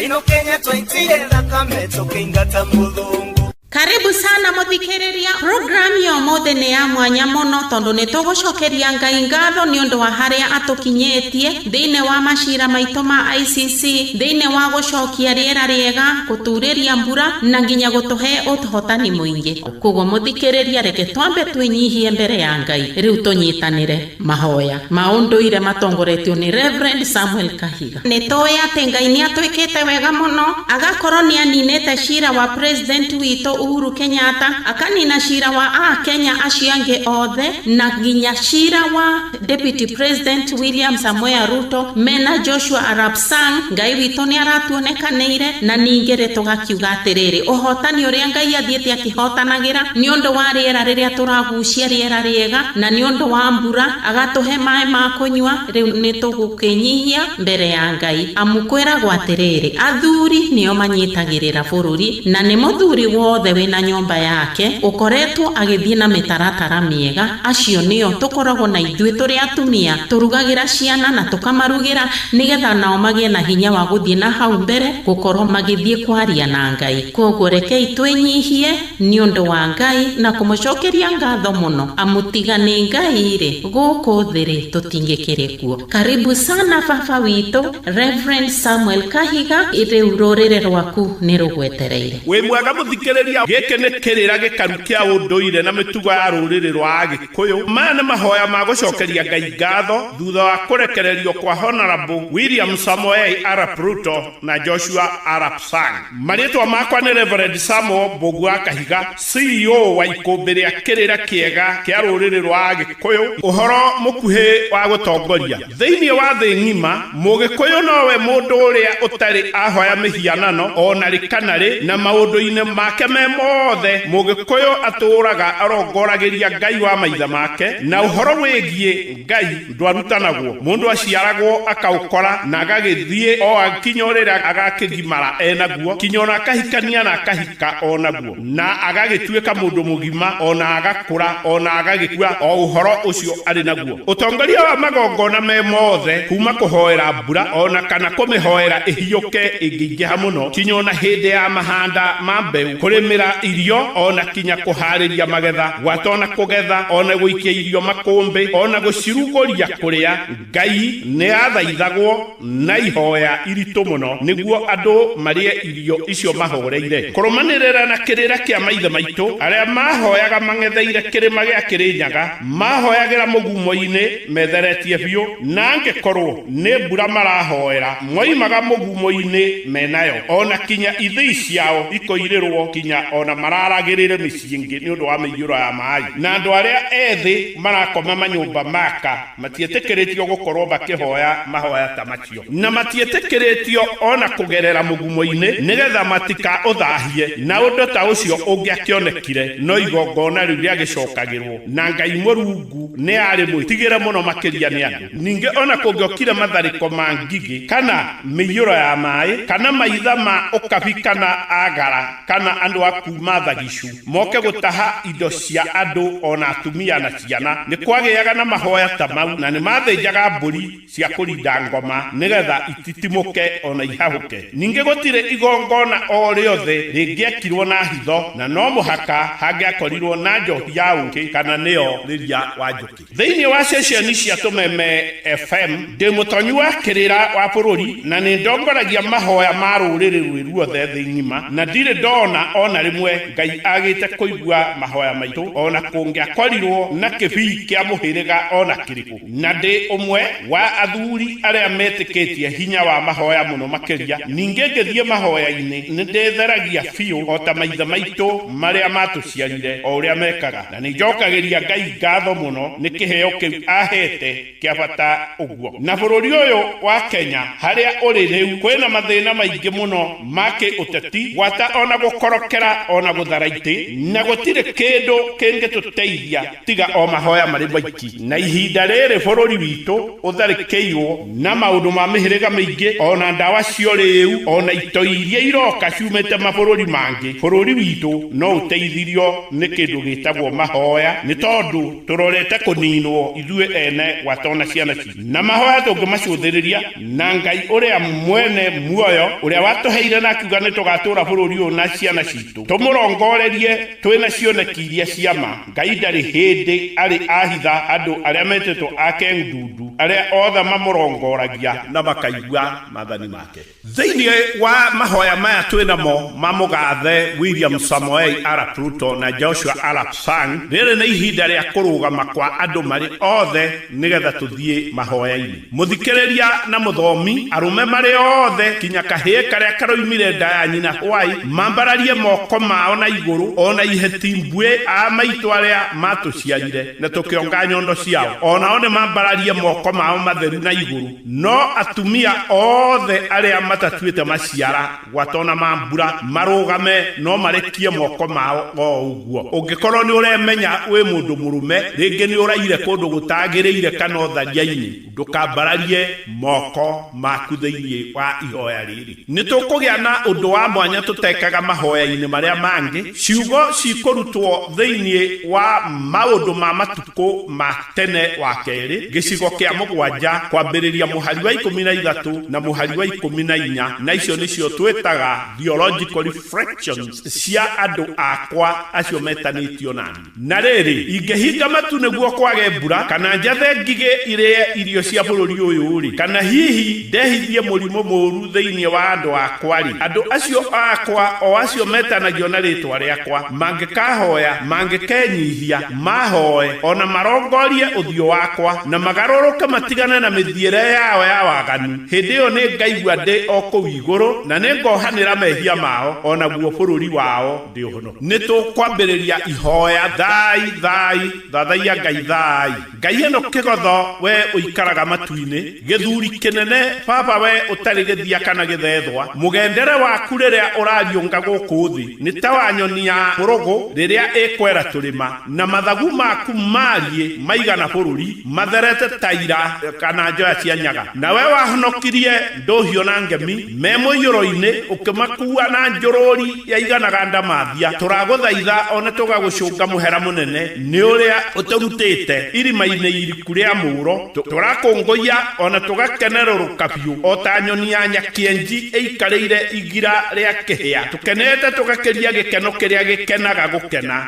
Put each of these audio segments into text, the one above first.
ino Kenya twaitire thakame tukingata muthungu. Karibu sana muthikiriria. Programu ya mothe ni ya mwanya muno tondu ni tugucokeria Ngai ngatho ni undu wa haria atukinyetie thiine wa mashira maito ma ICC, thiine wa gucokia riera riega, guturiria mbura na nginya gutuhe utuhotani muingi. Koguo muthikiriria, reke twambe twinyihie mbere ya Ngai riu tunyitanire mahoya maunduire matongoretio ni Reverend Samuel Kahiga. Ni toya ati Ngai ni atwikite wega muno, agakorwo ni aninete shira wa president witu Uhuru Kenyatta, akanina shira wa Kenya ashiange othe, na nginya shira wa Deputy President William Samoei Ruto mena Joshua Arap Sang. Ngai witu ni aratuonekanire na ningere tugakiuga atiriri uhotani uria Ngai athiete akihotanagira ni undu wa riera riria turagucia riera riega na ni undu wa mbura agatuhe mai ma kunywa. Riu ni tugukinyihia mbere ya Ngai amukwira gwatiriri athuri nio manyitagirira bururi, na ni muthuri wothe wina nyomba yake ukoretwo agithie na mitaratara miega. Acio nio tukoragwo na ithui turi atumia turugagira ciana na tukamarugira nigetha nao magie na hinya wa guthie na hau mbere gukorwo magithie kwaria na Ngai. Koguo rekei twinyihie ni undu wa Ngai na kumucokeria ngatho muno. Amutigani Ngai ri guku thiri tutingikire kuo. Karibu sana baba witu Reverend Samuel Kahiga, riu rurire rwaku ni rugwetereire. We mwega muthikiriria, gike ni kirira gikaru kia unduire na mitugo ya ruriri rwa Agikuyu. Maya ni mahoya ma gucokeria Ngai ngatho thutha wa kurekererio kwa Honorable William Samoei Arap Ruto na Joshua Arap Sang. Maritwa makwa ni Reverend Samuel Mbugua Kahiga, CEO wa ikumbi ria kirira kiega kia ruriri rwa Agikuyu. Uhoro mukuhi wa gutongoria thiini wa thi ng'ima, Mugikuyu nowe mundu uria utari ahoya mihianano ona rikanari na maundu-ini make me mothe. Mugikuyu aturaga arongoragiria Ngai wa maitha make, na uhoro wigie Ngai ndwarutanagwo. Mundu aciaragwo akaukora na agagithie o akinyo rira agakigimara enaguo, kinyona akahikania na akahika onaguo, na agagituika mundu mugima ona agakura ona agagikua o uhoro ucio ari naguo. Utongoria wa magongona me mothe kuma kuhoera mbura ona kana kumihoera ihiyuke ingiingiha muno, kinyona hindi ya mahanda ma mbeu, kurimira irio ona kinya kuhariria magetha, gwatona kugetha ona guikia irio makumbi ona gucirugoria kuria. Ngai ni athaithagwo na ihoya iritu muno niguo andu marie irio icio mahoreire. Kurumanirira na kirira kia maithe maitu aria mahoyaga mangetheire kirima gia Kirinyaga, mahoyagira mugumo-ini metheretie biu, na angikorwo ni mbura marahoera moimaga mugumo-ini menayo, ona kinya ithii ciao ikoirirwo kinya ona mararagirire miciingi ni undu wa miiyuro ya mai. Na andu aria ethi marakoma manyumba maka matietikiritio gukorwo bakihoya mahoya ta macio, na matietikiritio ona kugerera mugumo-ini nigetha matika uthahie. Na undu ta ucio ungiakionekire no igongona riu riagicokagirwo, na Ngai Murungu ni ari mwitigire muno makiria ni andu. Ninge ona kungiokire mathariko ma ngigi kana miiyuro ya mai kana maitha ma ukabi kana agara kana andu akuma thagishu moke gutaha indo cia andu ona atumia na ciana, ni kwagiaga na mahoya ta mau, na ni mathinjaga mburi cia kurinda ngoma nigetha ititimuke ona ihahuke. Ninge gutire igongona o riothe ringiekirwo na hitho, na no muhaka hangiakorirwo na njohi ya ungi kana nio riria wa njuki. Thiini wa ceceni cia Tumeme FM ndi mutonyi wa kirira wa bururi, na ni ndongoragia mahoya ma ruriri ruothe thi ng'ima, na ndire ndona ona rimwe Ngai agite kuigua mahoya maitu ona kungiakorirwo na kibii kia muhiriga ona kiriku. Na ndi umwe wa athuri aria metikitie hinya wa mahoya muno makiria. Ninge ngithie mahoya-ini ni ndetheragia fiu ota maitha maitu maria matuciarire o uria mekaga, na ni njokagiria Ngai ngatho muno ni kiheo kiu ahete kia bata uguo. Na bururi uyu wa Kenya haria uri riu kwina mathina maingi muno make uteti, gwata ona gukorokera guthara ona gutharaiti na gutire kindu kingi tuteithia tiga o mahoya mari baiki na ihinda riri bururi witu utharikeirwo na maundu ma mihiriga mingi ona ndawa cio riu ona ito iria iroka ciumite mabururi mangi bururi witu no uteithirio ni kindu gitagwo mahoya ni tondu turorete kuninwo ithue ene watona ciana ci na mahoya tungimacuthiriria na Ngai uria mwene muoyo uria watuheire na akiuga ni tugatura bururi uyu na ciana citu tumurongorerie twina cioneki iria ciama. Ngai ndari hindi ari ahitha andu aria metetwo ake ndudu aria othe mamurongoragia na makaigua mathani make. Thiini wa mahoya maya twinamo mamugathe William Samoei Arap Ruto na Joshua Arap Sang riri ni ihinda ria kurugama kwa andu mari othe nigetha tuthie mahoya-ini. Muthikiriria na muthomi arume mari othe kinya kahie karia karoimire nda ya nyina hwai mambararie moko mao na iguru ona ihetimbue a maitu aria matuciarire na tukionga nyondo ciao ona one mambararie moko mao matheru na iguru no atumia othe aria matatuite maciara gwatona mambura marugame no marekie moko mao o uguo. Ungikorwo ni uremenya wi mundu murume ringi ni uraire kundu gutagiriire kana uthariaini ndukambararie moko maku thiini wa ihoya riri. Ni tukugia na undu wa mwanya tutekaga mahoya-ini maria mangi ciugo cikurutwo thiini wa maundu ma matuko ma tene wa keri gicigo kia mugwanja kwambiriria muhari wa 13 na muhari wa 14 na icio nicio twetaga theological reflections cia andu akwa acio metanitio nani. Na riri ingehinga matu niguo kwage mbura kana njathe ngige irie irio cia bururi uyu ri kana hihi ndehithie murimu muru thiini wa andu akwa ri andu acio akwa o acio metanagio na ritwa riakwa mangikahoya mangikenyihia mahoe ona marongorie uthio wakwa na magaruruka matigana na mithiere yao ya waganu hindi iyo ni ngaigua ndi o kuu iguru na ni ngohanira mehia mao ona guo bururi wao ndi uhono. Ni tukwambiriria ihoya thathaia Ngai thai. Ngai eno kigotho we uikaraga matu-ini githuri kinene baba we utari githia kana githethwa mugendere waku riria urariunga guku thi ni ta wa nyoni ya murugu riria ikwera turima na mathagu maku marie maigana bururi matherete taira kana njoya cia nyaga na we wahonokirie nduhio na ngemi me muiyuro-ini ukimakua na njururi yaiganaga ndamathia. Turaguthaitha ona tugagucunga muhera munene ni uria uturutite irima-ini iriku ria muro turakunguia ona tugakeneruruka biu o ta nyoni ya nyakienji ikarire igira ria kihia tukenete tugakeria gikeno kiria gikenaga gukena.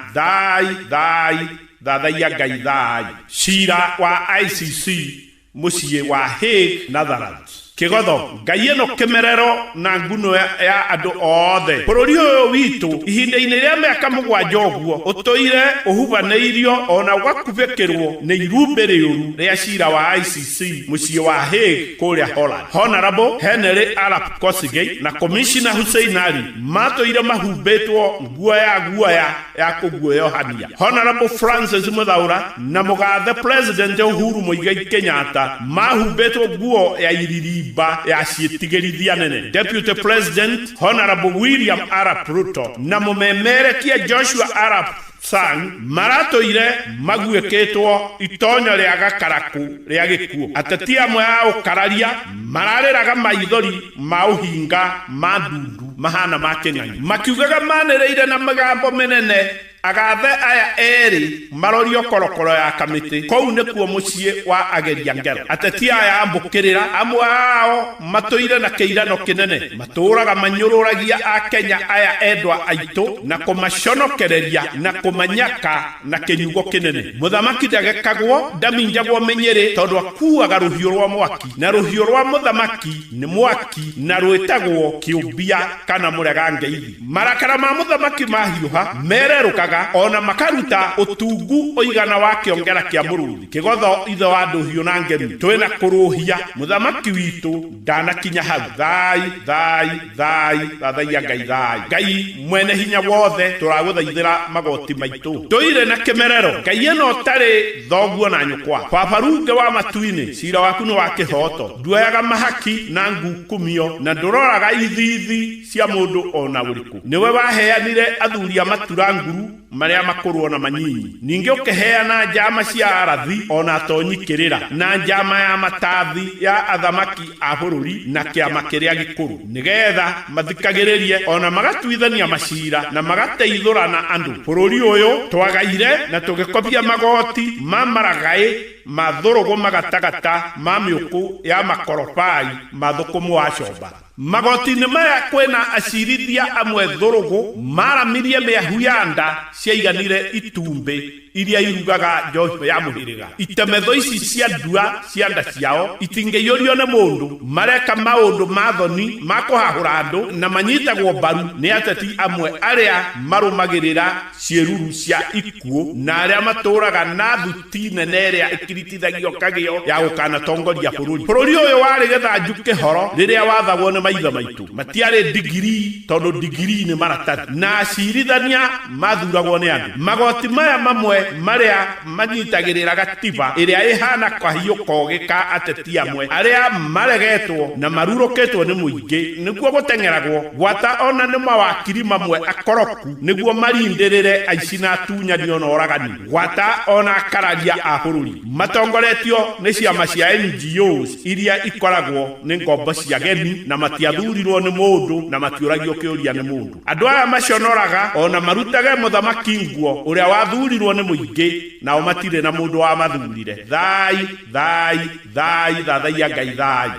Thathaia Ngai thai. Cira wa ICC mucie wa Hague Netherlands. Kigotho Ngai eno kimerero na nguno ya andu othe bururi uyu witu ihinda-ini ria miaka mugwanja uguo utoire uhubaneirio ona ugakubikirwo ni irumbi riuru ria cira wa ICC mucie wa Hague kuria Holland. Honorable Henry Arap Kosgei na Commissioner Hussein Ali matoire mahumbitwo guoya ya kuguoyohania. Honorable Francis Muthaura na mugathe President Uhuru Muigai Kenyatta mahumbitwo guo ya iriri ya ciitigirithia nene. Deputy President Honorable William Arap Ruto na mumemerekia Joshua Arap Sang maratoire maguikitwo itonyo ria gakaraku ria gikuo. Ateti amwe a ukararia marariraga maithori ma uhinga ma ndundu mahana ma Kenya makiugaga manereire na magambo menene agathe aya eri marorio korokoro ya kamiti kou nikuo mucie wa ageria ngero. Ateti aya ambukirira amwe ao matoire na keirano kinene maturaga manyururagia a Kenya aya endwa aitu na kumaconokereria na kumanyaka na kinyugo kinene. Muthamaki ndagekagwo ndaminjagwo menyere tondu akuaga ruhio rwa mwaki na ruhio rwa muthamaki ni mwaki na rwitagwo kiumbia kana murega ngeithi. Marakara ma muthamaki mahiuha mererukaga marugaga ona makaruta utungu oigana wa kiongera kia muruthi kigotho ithe wa nduhiu na ngemi twina kuruhia muthamaki witu ndanakinya hau thai ngai mwene hinya wothe turaguthaithira magoti maitu toire na kemerero ngai eno tari thoguo na nyukwa babarunge wa matuini cira waku ni wa kihoto nduoyaga mahaki na ngukumio na nduroraga ithithi cia mundu ona uriku niwe waheanire athuria matura nguru maria makorwo na manyinyi ninge ukeheana njama cia arathi ona atonyikirira na njama ya matathi ya athamaki a bururi na kiama kiria gikuru nigetha mathikagiririe ona magatuithania macira na magateithurana andu bururi uyu twagaire na tugikobia magoti mamaragai mathurugu magatagata ma miuku ya makorofai mathukumu wa coba magoti-inĩ maya kwĩna acirithia amwe thurugu maramirie mĩahu ya nda ciaiganire itumbĩ iria irugaga njohi ya mũhĩrĩga itemetho ici cia ndua cia nda ciao itingĩiyũrio nĩ mũndũ mareka maũndũ ma thoni ma kũhahũra andũ na manyitagwo mbaru nĩ ateti amwe arĩa marũmagĩrĩra ciĩruru cia ikuũ na arĩa matũũraga na thuti nene ĩrĩa ĩkiritithagio kagĩo ya gũkanatongoria bũrũri ũyũ warĩ gĩthanju kĩhoro rĩrĩa wathagwo nĩ maithe maitũ matiarĩ digiri tondũ digiri nĩ maratathi na acirithania mathuragwo nĩ andũ magoti maya mamwe maria manyitagĩrĩra gatiba ĩrĩa ĩhana kahiũ kogĩ ka ateti amwe arĩa maregetwo na marurũkĩtwo nĩ mũingĩ nĩguo gũteng'eragwo gwata ona nĩ mawakiri mamwe akoroku nĩguo marindĩrĩre aici na atunyanio na oragani gwata ona akararia a bũrũri matongoretio nĩ ciama cia NGOs iria ikoragwo nĩ ngombo cia geni na matiathurirwo nĩ mũndũ na matiũragio kĩũria nĩ mũndũ andũ aya maconoraga ona marutage mũthamaki nguo ũrĩa wathurirwo nĩ mũingĩ nao matirĩ na mũndũ wa mathurire thathaia ngai thai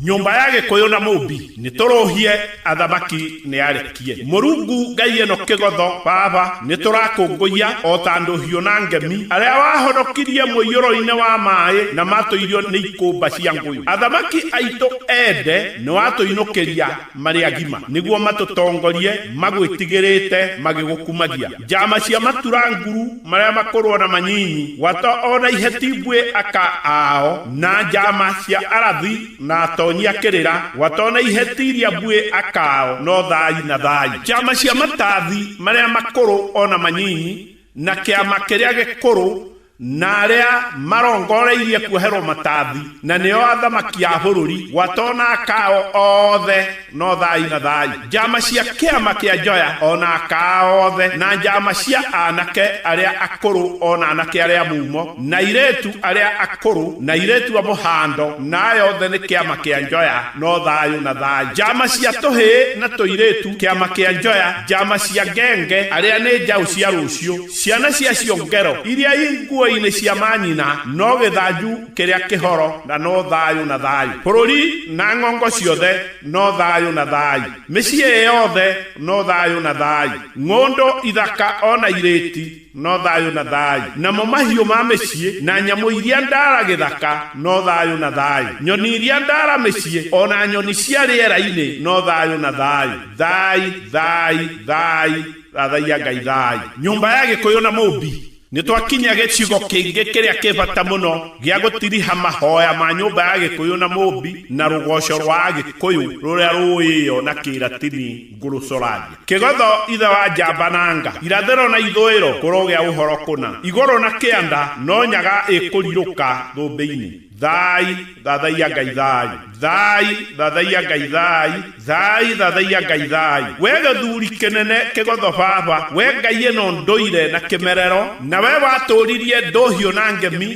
nyumba ya gĩkũyũ na mũmbi nĩtũrũhie athamaki nĩarekie mũrungu ngai ĩno kĩgotho baba nĩtũrakũngũia o ta ndũhiũ na ngemi arĩa wahonokirie mũiyũro-inĩ wa maĩ na matũirio nĩ ikũmba cia ngũyũ athamaki aitũ ende nĩwatũinũkĩria marĩ agima nĩguo matũtongorie magwĩtigĩrĩte magĩgũkumagia njama cia matura nguru marĩa makorwo na manyinyi gwata ona ihetimbwe aka ao na njama cia arathi na tonyia kirira watona ihetiria bue akao no thai na thai chama cia matathi maria makuru ona manyinyi na kiama kiria gikuru na aria marongoreirie kuherwo matathi na nio athamaki a bũrũri watona akao othe no thai na thai njama cia kiama kia njoya ona akao othe na njama cia anake aria akuru ona anake aria mumo na iretu aria akuru na iretu a mũhando na yothe ni kiama kia njoya no thayu na thai njama cia tuhi na tuiretu kiama kia njoya njama cia ngenge aria ni njau cia rũcio ciana cia ciongero iria inguo ini cia manyina no gĩthanju kĩrĩa kĩhoro na no thayũ na thayũ bũrũri na ng'ongo ciothe no thayũ na thayũ mĩciĩ yothe no thayũ na thayũ ng'ũndũ ithaka ona irĩti no thayũ na thayũ namo mahiũ ma mĩciĩ na nyamũ iria ndara gĩthaka no thayũ na thayũ nyoni iria ndara mĩciĩ ona nyoni cia rĩera-inĩ no thayũ na thayũ thai thathaia ngai thai nyumba ya gĩkũyũ na mũmbi nitwakinya gĩcigo kĩngĩ kĩrĩa kĩbata mũno gĩa gũtiriha mahoya ma nyũmba ya gĩkũyũ na mũmbi na rũgoco rwa gĩkũyũ rũrĩa rũĩyo na kĩratini ngũrũcoragia kĩgotho ithe wa njamba na nga irathĩro na ithũĩro kũrogĩa ũhoro kũna igũrũ na kĩanda no nyaga ĩkũrirũka thũmbĩ-inĩ thai thathaia ngai thai thathaia ngai thai thathaia ngai thai we gĩthuri kĩnene kĩgotho baba we ngai ĩno ndũire na kĩmerero na we watũririe ndũhiũ na ngemi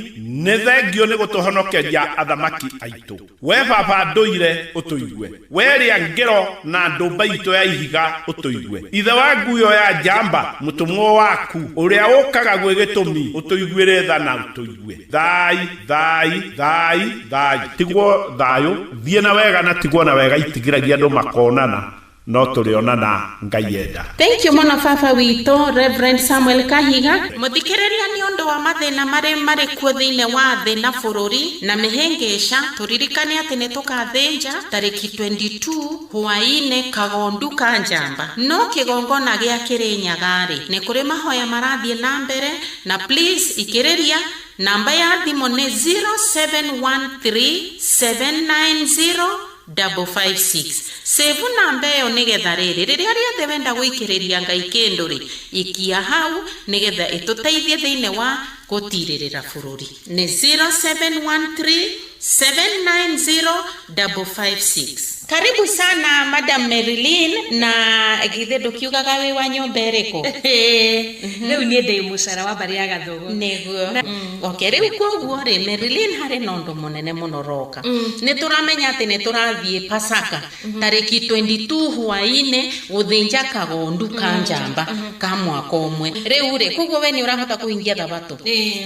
nĩ thengio nĩ gũtũhonokeria athamaki aitũ we baba ndũire ũtũigue we rĩa ngero na ndũmba itũ ya ihiga ũtũigue ithe wa nguyo ya njamba mũtũmwo waku ũrĩa ũkaga gwĩ gĩtũmi ũtũiguĩre tha na ũtũigue thai tigwo thayũ thiĩ na wega na tigwo na wega itigiragia andũ makonana no tulionana Ngai enda. Thank you mwana baba wito Reverend Samuel Kahiga. Muthikiriria ni undu wa mathina mari kuo thiine wa thi na bururi na mihengesha. Turirikane ati ni tukathinja tariki 22 hwaine Kagondu ka Njamba. No kigongona gia Kirinyaga ni kuri mahoya marathie na mbere na please ikiriria namba ya thimo ni 0713790556. Save namba yo nigetha riri riria riothe wenda gwikiriria Ngai kindu ri ikia hau nigetha ituteithie thiine wa gutiririra bururi. Ni 0713790556. Karibu sana Madam Marilyn na githe ndukiugaga wi wa nyumba iriko. Riu nie ndi mucara wa bari ya Gathugu. Niguo. Okay, riu koguo ri Marilyn hari nondu munene muno roka. Ni turamenya ati ni turathie Pasaka tariki 22 hwaine guthinja Kagondu ka Njamba ka mwaka umwe. Riu ri koguo we ni urahota kuingia thabato.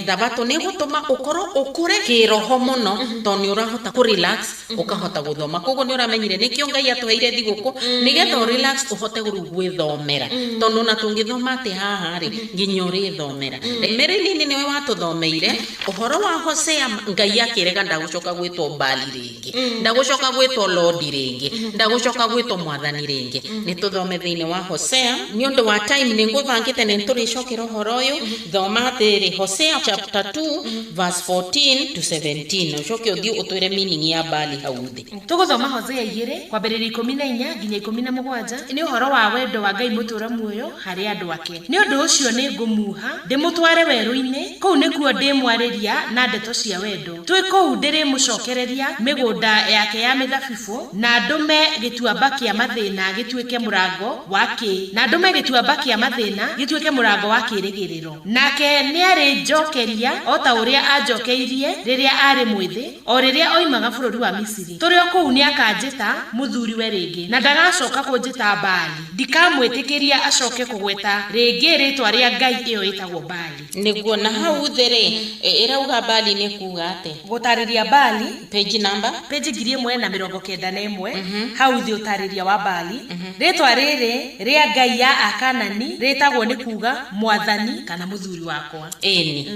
Thabato ni gutuma ukure kiroho muno to ni urahota ku relax ukahota guthoma. Koguo ni uramenyire nikio Ngai atuheire thiguku nigetha relax uhote gwithomera tondu na tungithoma ati haha ri nginya urithomera. Marilyn niwe watuthomeire uhoro wa Hosea. Ngai akirega ndagucoka gwitwo Bali ringi, ndagucoka gwitwo Lord ringi, ndagucoka gwitwo Mwathani ringi. Ni tuthome thiine wa Hosea ni undu wa time ni nguvangite ni turicokera uhoro uyu. Thoma atiri Hosea chapter 2 verse 14 to 17. Ucoke uthii utwire meaning ya Bali hau thi. Tuguthoma Hosea 2 kwambĩrĩria 14 nginya 17 ni uhoro wa wendo wa Ngai mutura muoyo hari andu ake. Ni undu ucio ni ngumuha ndimutware weru-ini kuu nikuo ndimwariria na ndeto cia wendo. Twi kuu ndirimucokereria migunda yake ya mithabibu na ndume gituamba kia mathina gituike murango wake na ndume gituamba kia mathina gituike murango wa kirigiriro. Nake ni ari njokeria o ta uria anjokeirie riria ari mwithi o riria oimaga bururi wa Misiri. Turi o kuu ni akanjita muthuri we ringi na ndagacoka kunjita Bali. Ndikamwitikiria acoke kugweta ringi ritwa ria Ngai iyo itagwo Bali. Niguo na hau thiri irauga Bali ni kuga ate gutariria Bali page number page 1191 hau thi utariria wa Bali. Ritwa riri ria Ngai ya Akanani ritagwo ni kuga Mwathani kana muthuri wakwa. Eni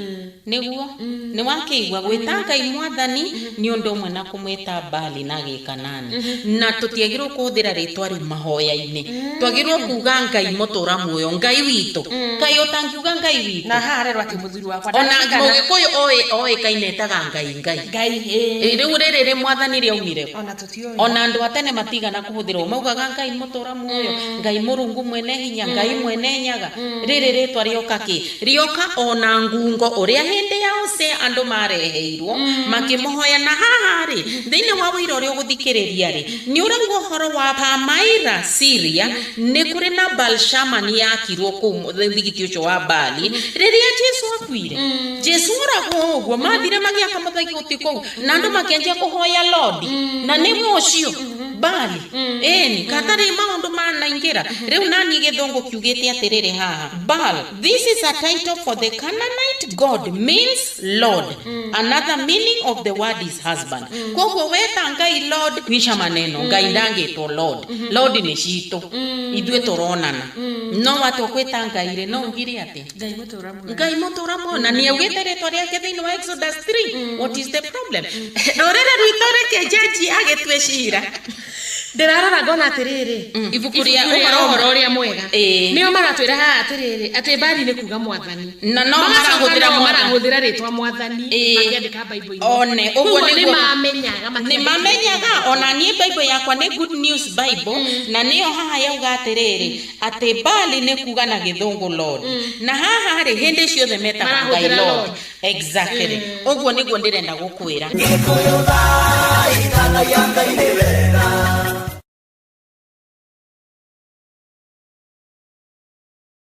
niguo ni wakiigwa gwita Ngai Mwathani ni undu umwe na kumwita Bali na Gikanani. Na tutiagirwo kuthira ritwa ri mahoya-ini. Twagirwo kuga Ngai mutura muoyo, Ngai witu. Ngai utangiuga Ngai witu na harerwa ati muthuri wakwa ona Mugikuyu oe kainetaga Ngai riu riri Mwathani ri aumire ona tutio ona andu atene matigana kuhuthirwo maugaga Ngai mutura muoyo, Ngai Murungu mwene hinya, Ngai mwene nyaga. Riri ritwa rioka ki rioka ona ngungo uria hindi ya Hosea andu mareheirwo makimuhoya. Na haha ri thiine wa wira uria guthikiriria ri ni urauga uhoro wa Palmyra Syria ni kuri na Balshaman yakirwo ku thigiti ucio wa Bali riria Jesu akuire. Jesu uragwo uguo mathire magiaka mathagi gutiko na andu makianjia kuhoya Lord na niwe ucio Bali eni katari maundu manaingira. Riu nani githongo kiugite atiriri haha Baal. This is a title for the Canaanite god means Lord. Another meaning of the word is husband. Koguo weta Ngai Lord kwisha maneno Ngai ndangitwo Lord. Lord ni cito ithue turonana no watu kweta Ngai ri no ngiri ati Ngai mutura muoyo na ni augite ritwa riake thiini wa Exodus 3. What is the problem? Rorere rwitore ke jaji agitwecira ndirarora ngona atiriri ibuku ria uhoro uria mwega nio maratwira ha atiriri ati Bali ni kuga Mwathani na no marahuthira ritwa Mwathani makiandika Bible one uguo ni mamenyaga ona nie Bible yakwa ni Good News Bible na nio haha yauga atiriri ati Bali ni kuga na githungu Lord na haha ri hindi ciothe metaga Ngai Lord. Exactly uguo niguo ndirenda gukwira. Ngikuyu tha ikana ya Ngai ni wega